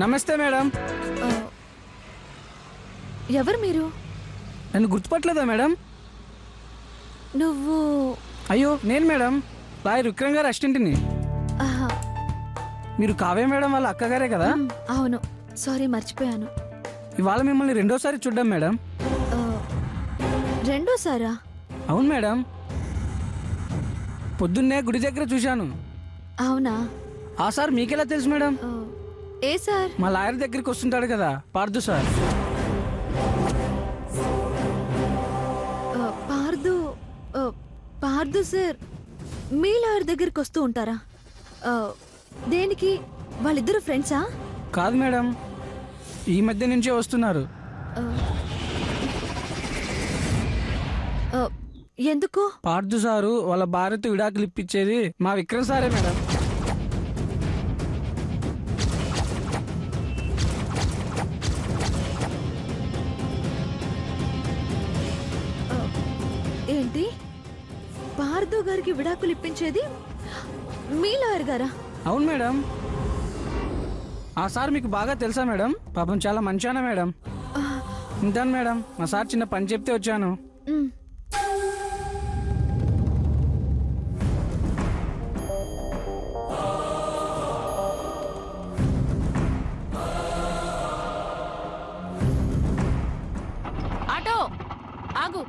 నమస్తే మేడం. ఎవరు మీరు? నన్ను గుర్తుపట్టలేదా మేడం? నువ్వు? అయ్యో నేను మేడం, లాయర్ విక్రమ్ గారు అసిస్టెంట్ని. మీరు కావ్య మేడం వాళ్ళ అక్కగారే కదా? అవును, సారీ మర్చిపోయాను. ఇవాళ మిమ్మల్ని రెండోసారి చూడ్డాం మేడం. రెండోసారా? అవును మేడం, పొద్దున్నే గుడి దగ్గర చూశాను. అవునా? ఆ సార్ మీకెలా తెలుసు మేడం? ఏ సార్? మా లాయర్ దగ్గరికి వస్తుంటాడు కదా, పార్దు సార్. పార్దు సార్ మీ లాయర్ దగ్గరికి వస్తూ ఉంటారా? దేనికి? వాళ్ళిద్దరు ఫ్రెండ్సా? కాదు మేడం, ఈ మధ్య నుంచే వస్తున్నారు. ఎందుకు? పార్దు సారు వాళ్ళ భార్యతో విడాకులు ఇప్పించేది మా విక్రమ్ సారే మేడం. ఏంటి? పార్దు గారికి విడాకులు ఇప్పించేది మీ లాయర్ గారా? అవును మేడం. ఆ సార్ మీకు బాగా తెలుసా మేడం? పాపం చాలా మంచివానా మేడం. ఉంటాను మేడం, మా సార్ చిన్న పని చెప్తే వచ్చాను. ఆటో ఆగు,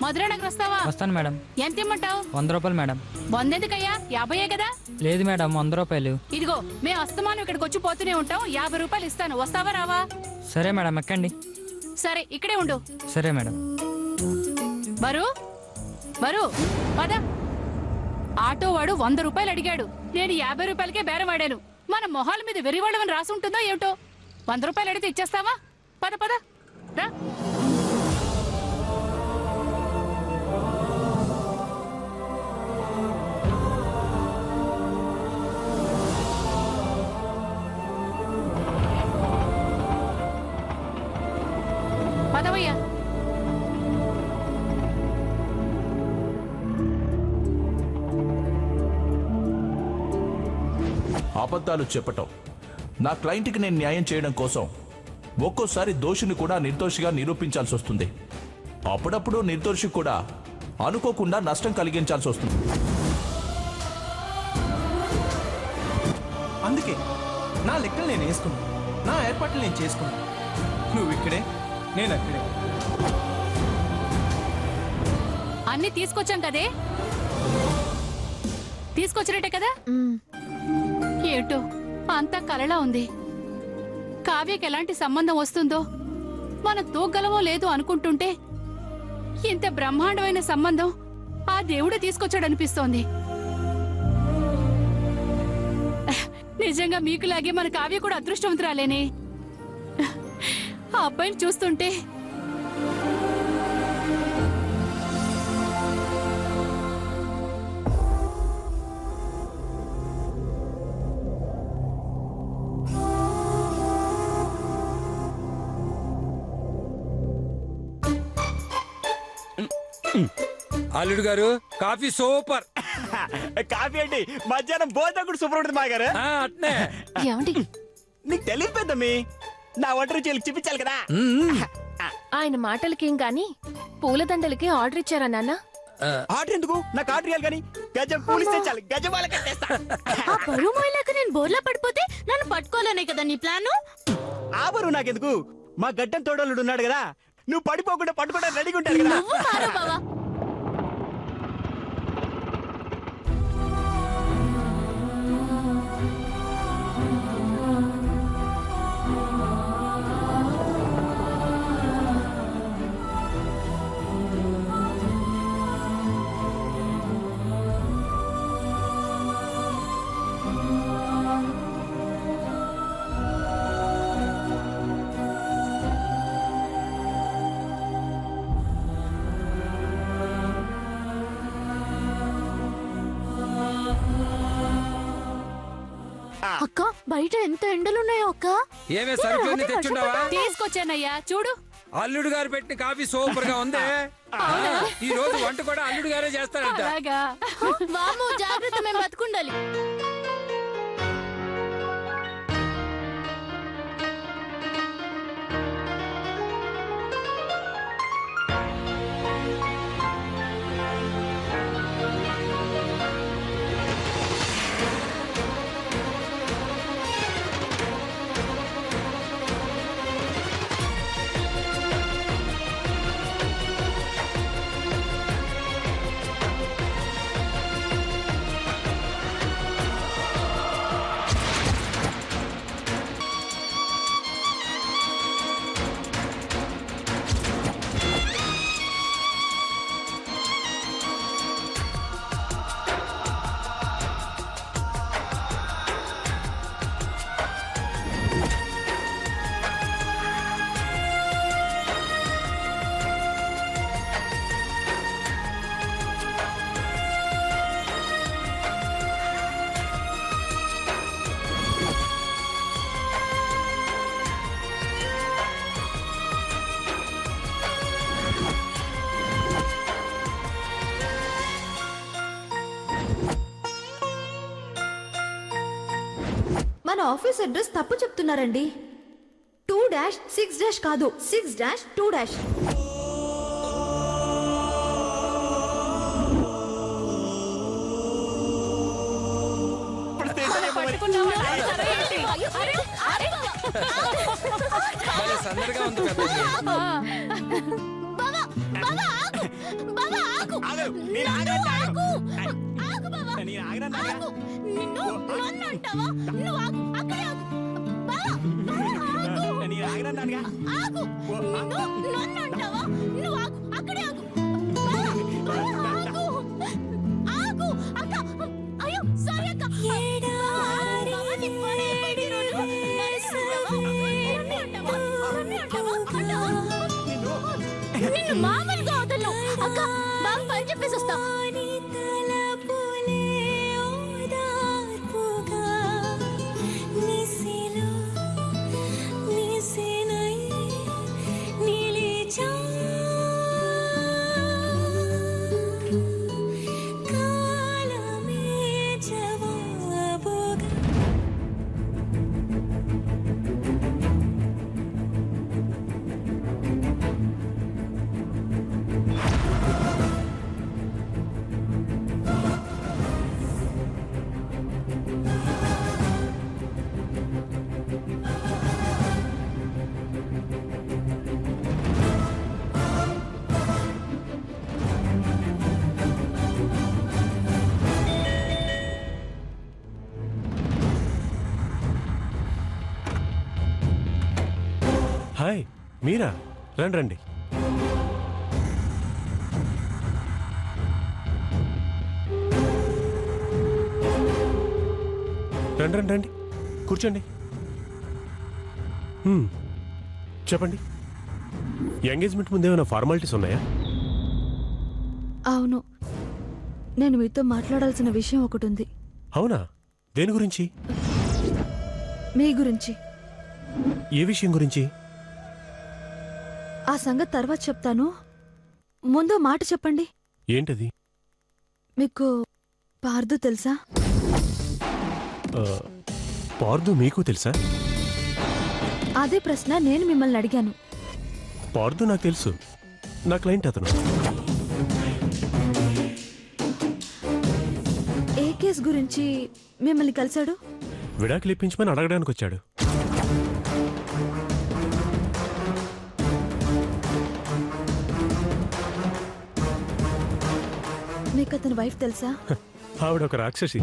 మధురానగర్ వస్తావా? వస్తాను మేడం. ఎంత ఇమ్మంటావు? 100 రూపాయలు మేడం. 100 ఎందుకయ్యా? 50 కదా? లేదు మేడం, 100 రూపాయలు. ఇదిగో మేము అస్తమానం ఇక్కడికి వచ్చి పోతూనే ఉంటాం. 50 రూపాయలు ఇస్తాను, వస్తావా రావా? సరే మేడం, ఎక్కండి. సరే ఇక్కడే ఉండు. సరే మేడం. బరు బరు పద. ఆటో వాడు 100 రూపాయలు అడిగాడు, నేను 50 రూపాయలకే బేరం వాడాను. మన మొహాల మీద వెరివాడమని రాసి ఉంటుందో ఏమిటో. 100 రూపాయలు అడిగితే ఇచ్చేస్తావా? పద పద రా. పదవయ్యా. అబద్ధాలు చెప్పటం, నా క్లయింట్కి నేను న్యాయం చేయడం కోసం ఒక్కోసారి దోషిని కూడా నిర్దోషిగా నిరూపించాల్సి వస్తుంది. అప్పుడప్పుడు నిర్దోషి కూడా అనుకోకుండా నష్టం కలిగించాల్సి వస్తుంది. అందుకే నా లెక్కలు నేను వేసుకున్నాను, నా ఏర్పాట్లు నేను చేసుకున్నాను. నువ్వు ఇక్కడే, నేను అక్కడే. అన్ని తీసుకొచ్చాం కదే, తీసుకొచ్చినట్టే కదా? ఏటో అంతా కలలా ఉంది. కావ్యకి ఎలాంటి సంబంధం వస్తుందో మనం తోగలమో లేదో అనుకుంటుంటే ఇంత బ్రహ్మాండమైన సంబంధం ఆ దేవుడు తీసుకొచ్చాడనిపిస్తోంది. నిజంగా మీకులాగే మన కావ్య కూడా అదృష్టవంతురాలేనే. ఆ అబ్బాయిని చూస్తుంటే అల్లుడు గారు, కాఫీ సూపర్. కాఫీ అండి, మధ్యాహ్నం భోజనం కూడా సూపర్ ఉంటుంది మా గారు. అట్నే. ఏమండి నీకు తెలియదు పెద్దమ్మి, నా వంట రుచి చూపించాలి కదా. ఆయన మాటలకేం గాని పూలదండలకి ఆర్డర్ ఇచ్చారా నాన్న? ఆర్డర్ ఎందుకు? నాకు ఆర్డర్ ఇవ్వాలి కానీ గజం పూలిస్తే చాలు, గజమాల కట్టేస్తా. ఆ బరువు మహిళకు నేను బోర్లా పడిపోతే నన్ను పట్టుకోలేరు. పడిపోవడానే కదా నీ ప్లాను? ఆ బరువు నాకెందుకు, మా గడ్డం తోడలుడు ఉన్నాడు కదా, నువ్వు పడిపోకుండా పట్టుకోవడానికి రెడీగా ఉంటాడు కదా. నువ్వు మారు బావా. అక్క బయట ఎంత ఎండలున్నాయో అక్క. ఏమే సరుకులన్నీ తెచ్చుండవా? తీసుకొచ్చానయ్యా చూడు. అల్లుడు గారు పెట్టిన కాఫీ సూపర్ గా ఉంది. ఈ రోజు వంట కూడా అల్లుడు గారే చేస్తారంట. అలాగా? వాము జాగ్రత్త, మేము బతుకుండాలి. మన ఆఫీస్ అడ్రస్ తప్పు చెప్తున్నారండి. 2-6- కాదు, 6-2-. భలే సందడిగా ఉంది పెద్దమ్మ. బావా బావా ఆగు, బావా ఆగు, నేను ఆగు, ఆగు బావా, ఆగు. నిన్ను నన్ను అంటావా? నువ్వు ఆగు, అక్కడే ఆగు. బావా ఆగు, నిన్ను నన్ను అంటావా? నువ్వు ఆగు, అక్కడే ఆగు. బావా ఆగు, ఆగు అక్క. అయ్యో సారీ అక్క. బావా నీ పని అయిపోయింది ఈరోజు. నిన్ను మామూలుగా వదలను అక్క. బాగా పని చెప్పేసి వస్తా. హాయ్ మీరా, రండి రండి. రండి రండి రండి, కూర్చోండి. చెప్పండి, ఎంగేజ్మెంట్ ముందు ఏమైనా ఫార్మాలిటీస్ ఉన్నాయా? అవును, నేను మీతో మాట్లాడాల్సిన విషయం ఒకటి ఉంది. అవునా? దేని గురించి? మీ గురించి. ఏ విషయం గురించి? ఆ సంగతి తర్వాత చెప్తాను, ముందు మాట చెప్పండి. ఏంటది? మీకు పార్దు తెలుసా? పార్దు మీకు తెలుసా? అదే ప్రశ్న నేను మిమ్మల్ని అడిగాను. పార్దు నాకు తెలుసు, నా క్లయింట్ అతను. ఏ కేస్ గురించి మిమ్మల్ని కలిశాడు? విడాకులు ఇప్పించమని అడగడానికి వచ్చాడు. మీకు అతని వైఫ్ తెలుసా? ఆవిడ ఒక రాక్షసి.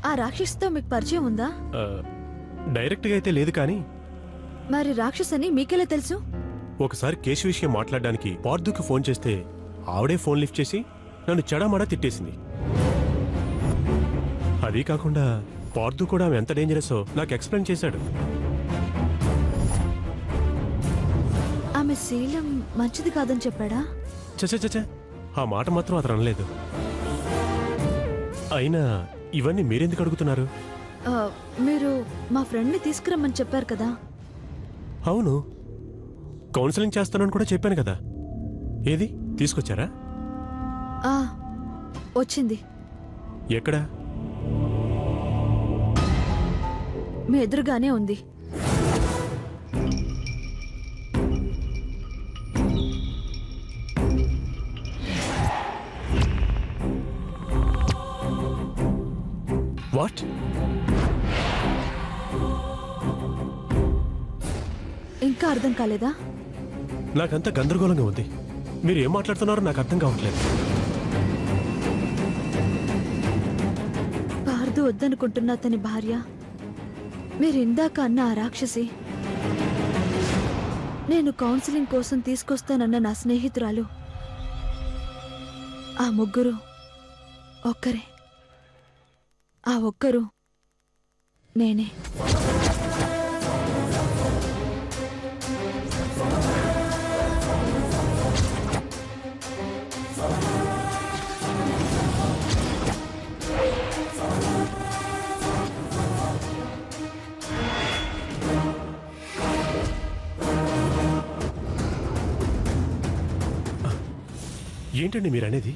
ఆ రాక్షసితో మీకు పరిచయం ఉందా? డైరెక్ట్గా అయితే లేదు కానీ మరి రాక్షసని మీకెలా తెలుసు? ఒకసారి కేసు విషయం మాట్లాడడానికి పార్థుకి ఫోన్ చేస్తే ఆవిడే ఫోన్ లిఫ్ట్ చేసి నన్ను చెడమడా తిట్టేసింది. అదీ కాకుండా పార్థు కూడా ఆమె ఎంత డేంజరసో నాకు ఎక్స్ప్లెయిన్ చేశాడు. ఆమె శీలం మంచిది కాదని చెప్పాడా? చచ్చ ఆ మాట మాత్రం అతను అనలేదు. అయినా ఇవన్నీ మీరెందుకు అడుగుతున్నారు? మీరు మా ఫ్రెండ్ని తీసుకురమ్మని చెప్పారు కదా. అవును, కౌన్సిలింగ్ చేస్తానని కూడా చెప్పాను కదా. ఏది తీసుకొచ్చారా? వచ్చింది. ఎక్కడా? మీ ఎదురుగానే ఉంది. వాట్? ఇంకా అర్థం కాలేదా? నాకంతా గందరగోళంగా ఉంది. మీరు ఏం మాట్లాడుతున్నారో నాకు అర్థం కావట్లేదు. పార్దు వద్దనుకుంటున్న అతని భార్య, మీరు ఇందాక అన్న ఆ రాక్షసి, నేను కౌన్సిలింగ్ కోసం తీసుకొస్తానన్న నా స్నేహితురాలు, ఆ ముగ్గురు ఒక్కరే. ఆ ఒక్కరు నేనే. ఏంటండి మీరనేది?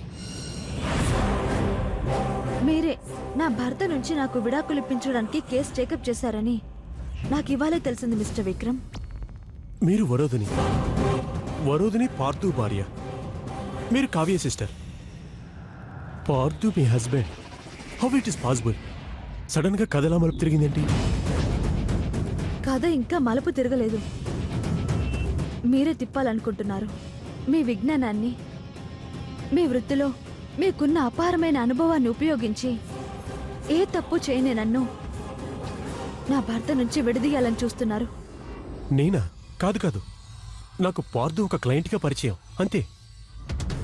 మీరే నా భర్త నుంచి నాకు విడాకులు ఇప్పించడానికి కేసు టేకప్ చేశారని నాకు ఇవాళే తెలిసింది మిస్టర్ విక్రమ్. మీరు వరోధిని పార్థు భార్య, మీరు Kavya sister. Partha me husband. How it is possible? Sudden గా కథలా మలుపు తిరిగిందేంటి? కథ ఇంకా మలుపు తిరగలేదు. మీరే తిప్పాలనుకుంటున్నారు. మీ విజ్ఞానాన్ని, మీ వృత్తిలో మీకున్న అపారమైన అనుభవాన్ని ఉపయోగించి ఏ తప్పు చేయని నన్ను నా భర్త నుంచి విడదీయాలని చూస్తున్నారు. నేనా? కాదు, నాకు పార్థు ఒక క్లయింట్గా పరిచయం, అంతే.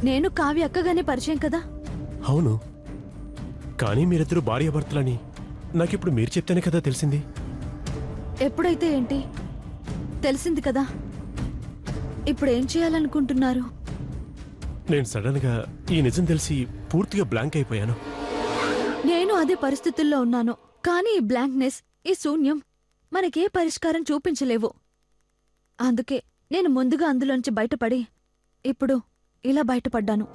నేను కావ్య అక్కగానే పరిచయం కదా. అవును, కానీ మీరిద్దరు భార్యాభర్తలని నాకిప్పుడు మీరు చెప్తేనే కదా తెలిసింది. ఎప్పుడైతే ఏంటి, తెలిసింది కదా. ఇప్పుడు ఏం చేయాలనుకుంటున్నారు? నేను సడన్ గా ఈ నిజం తెలిసి పూర్తిగా బ్లాంక్ అయిపోయాను. నేను అదే పరిస్థితుల్లో ఉన్నాను. కానీ ఈ బ్లాంక్నెస్, ఈ శూన్యం మనకే పరిష్కారం చూపించలేవు. అందుకే నేను ముందుగా అందులోంచి బయటపడి ఇప్పుడు ఇలా బయటపడ్డాను.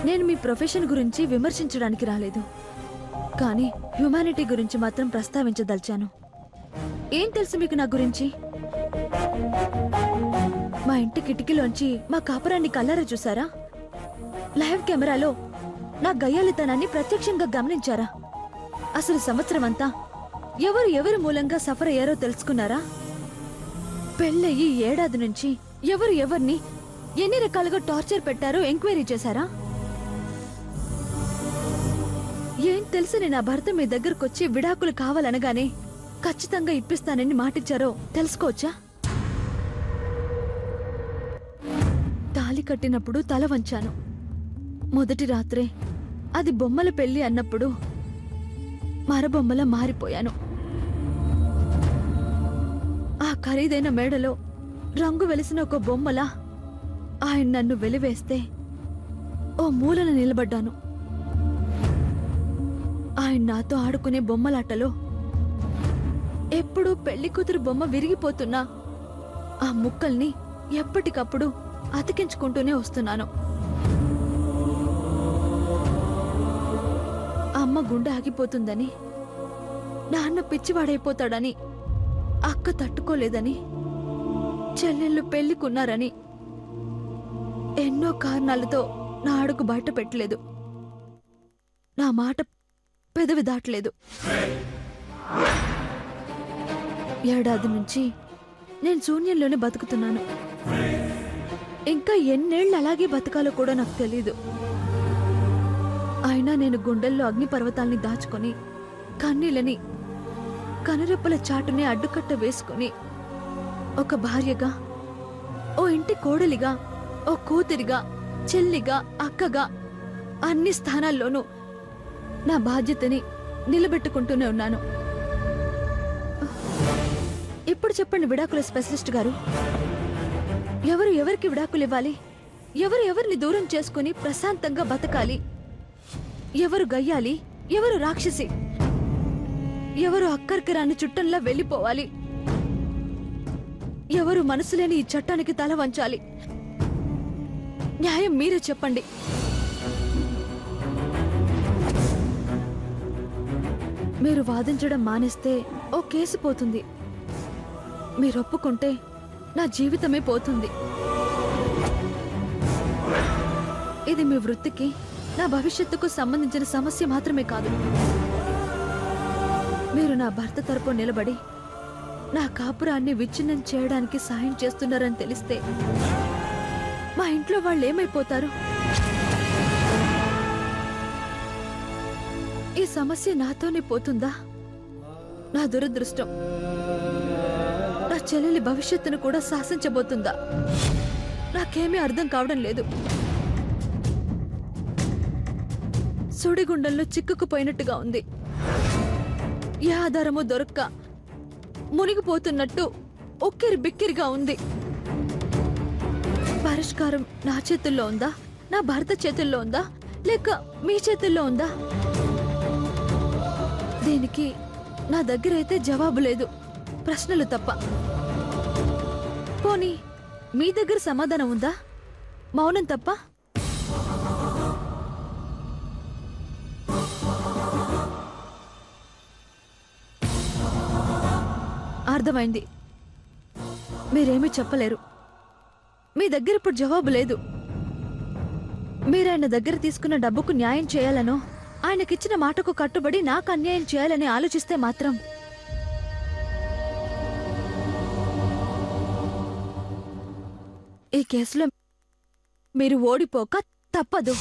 నేను మీ ప్రొఫెషన్ గురించి విమర్శించడానికి రాలేదు, కానీ హ్యుమానిటీ గురించి మాత్రం ప్రస్తావించదలిచాను. ఏం తెలుసు మీకు నా గురించి? మా ఇంటి కిటికీలోంచి మా కాపురాన్ని కళ్ళారా చూసారా? లైవ్ కెమెరాలో నా గయ్యాలితనాన్ని ప్రత్యక్షంగా గమనించారా? అసలు సంవత్సరం అంతా ఎవరి మూలంగా సఫర్ అయ్యారో తెలుసుకున్నారా? పెళ్ళయి ఏడాది నుంచి ఎవరిని ఎన్ని రకాలుగా టార్చర్ పెట్టారో ఎంక్వైరీ చేశారా? ఏం తెలిసి నా భర్త మీ దగ్గరకొచ్చి విడాకులు కావాలనగానే ఖచ్చితంగా ఇప్పిస్తానని మాటిచ్చారో తెలుసుకోవచ్చా? తాళి కట్టినప్పుడు తల వంచాను. మొదటి రాత్రే అది బొమ్మల పెళ్లి అన్నప్పుడు మరబొమ్మలా మారిపోయాను. ఆ ఖరీదైన మేడలో రంగు వెలిసిన ఒక బొమ్మలా ఆయన నన్ను వెలివేస్తే ఓ మూలన నిలబడ్డాను. ఆయన నాతో ఆడుకునే బొమ్మలాటలో ఎప్పుడూ పెళ్లి కూతురు బొమ్మ విరిగిపోతున్నా ఆ ముక్కల్ని ఎప్పటికప్పుడు అతికించుకుంటూనే వస్తున్నాను. అమ్మ గుండె ఆగిపోతుందని, నాన్న పిచ్చివాడైపోతాడని, అక్క తట్టుకోలేదని, చెల్లెళ్ళు పెళ్లికున్నారని ఎన్నో కారణాలతో నా అడుగు బయట పెట్టలేదు. నా మాట పెదవి దాటలేదు. ఏడాది నుంచి నేను శూన్యంలోనే బతుకుతున్నాను. ఇంకా ఎన్నేళ్ళు అలాగే బతకాలో కూడా నాకు తెలీదు. అయినా నేను గుండెల్లో అగ్నిపర్వతాల్ని దాచుకొని కన్నీళ్ళని కనురెప్పల చాటుని అడ్డుకట్ట వేసుకుని ఒక భార్యగా, ఓ ఇంటి కోడలిగా, ఓ కూతురిగా, చెల్లిగా, అక్కగా అన్ని స్థానాల్లోనూ నా బాధ్యతని నిలబెట్టుకుంటూనే ఉన్నాను. ఇప్పుడు చెప్పండి విడాకుల స్పెషలిస్ట్ గారు, ఎవరు ఎవరికి విడాకులు ఇవ్వాలి? ఎవరు ఎవరిని దూరం చేసుకుని ప్రశాంతంగా బతకాలి? ఎవరు గయ్యాలి? ఎవరు రాక్షసి? ఎవరు అక్కరికి రాని చుట్టంలా వెళ్ళిపోవాలి? ఎవరు మనసులేని ఈ చట్టానికి తల వంచాలి? న్యాయం మీరే చెప్పండి. మీరు వాదించడం మానేస్తే ఓ కేసు పోతుంది. మీరు ఒప్పుకుంటే నా జీవితమే పోతుంది. ఇది మీ వృత్తికి, నా భవిష్యత్తుకు సంబంధించిన సమస్య మాత్రమే కాదు. మీరు నా భర్త తరపు నిలబడి నా కాపురాన్ని విచ్ఛిన్నం చేయడానికి సాయం చేస్తున్నారని తెలిస్తే మా ఇంట్లో వాళ్ళు ఏమైపోతారు? ఈ సమస్య నాతోనే పోతుందా? నా దురదృష్టం నా చెల్లెలి భవిష్యత్తును కూడా శాసించబోతుందా? నాకేమీ అర్థం కావడం లేదు. సుడిగుండంలో చిక్కుకుపోయినట్టుగా ఉంది. ఏ ఆధారమూ దొరక్క మునిగిపోతున్నట్టు ఉక్కిరి బిక్కిరిగా ఉంది. పరిష్కారం నా చేతుల్లో ఉందా, నా భర్త చేతుల్లో ఉందా, లేక మీ చేతుల్లో ఉందా? దీనికి నా దగ్గర అయితే జవాబు లేదు, ప్రశ్నలు తప్ప. పోనీ మీ దగ్గర సమాధానం ఉందా? మౌనం తప్ప. అర్థమైంది, మీరేమీ చెప్పలేరు. మీ దగ్గర ఇప్పుడు జవాబు లేదు. మీరాయన దగ్గర తీసుకున్న డబ్బుకు న్యాయం చేయాలనో, ఆయనకిచ్చిన మాటకు కట్టుబడి నాకు అన్యాయం చేయాలని ఆలోచిస్తే మాత్రం ఈ కేసులో మీరు ఓడిపోక తప్పదు.